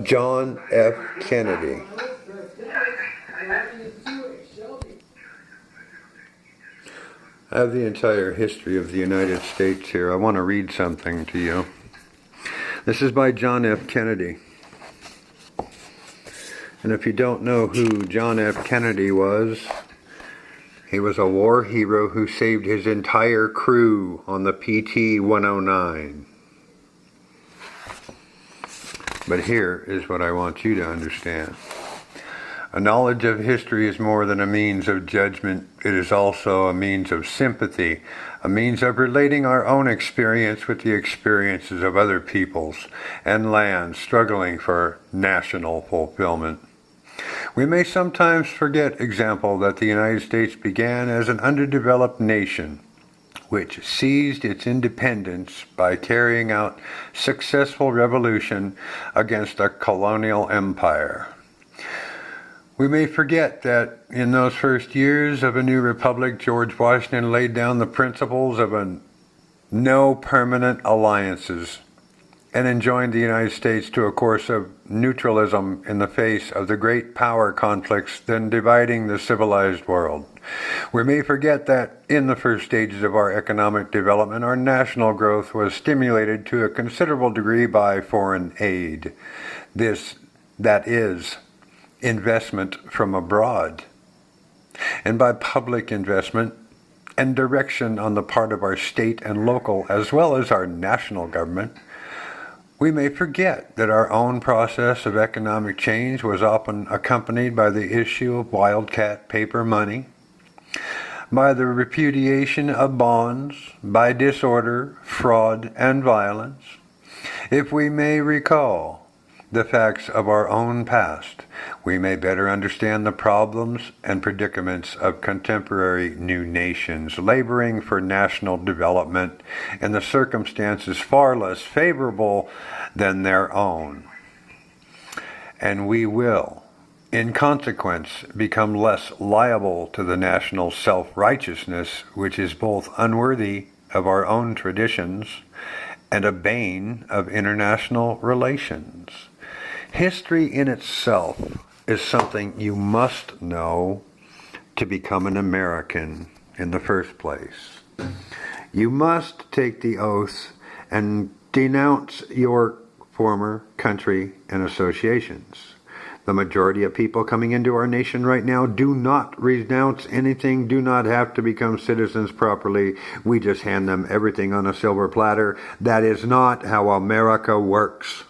John F. Kennedy. I have the entire history of the United States here. I want to read something to you. This is by John F. Kennedy. And if you don't know who John F. Kennedy was, he was a war hero who saved his entire crew on the PT-109. But here is what I want you to understand. A knowledge of history is more than a means of judgment. It is also a means of sympathy, a means of relating our own experience with the experiences of other peoples and lands struggling for national fulfillment. We may sometimes forget, example, that the United States began as an underdeveloped nation, which seized its independence by carrying out successful revolution against a colonial empire. We may forget that in those first years of a new republic, George Washington laid down the principles of no permanent alliances and enjoined the United States to a course of neutralism in the face of the great power conflicts then dividing the civilized world. We may forget that in the first stages of our economic development, our national growth was stimulated to a considerable degree by foreign aid. That is, investment from abroad, and by public investment and direction on the part of our state and local as well as our national government. We may forget that our own process of economic change was often accompanied by the issue of wildcat paper money, by the repudiation of bonds, by disorder, fraud, and violence. If we may recall the facts of our own past, we may better understand the problems and predicaments of contemporary new nations laboring for national development in the circumstances far less favorable than their own. And we will, in consequence, become less liable to the national self-righteousness, which is both unworthy of our own traditions and a bane of international relations. History in itself is something you must know to become an American in the first place. You must take the oath and denounce your former country and associations. The majority of people coming into our nation right now do not renounce anything, do not have to become citizens properly. We just hand them everything on a silver platter. That is not how America works.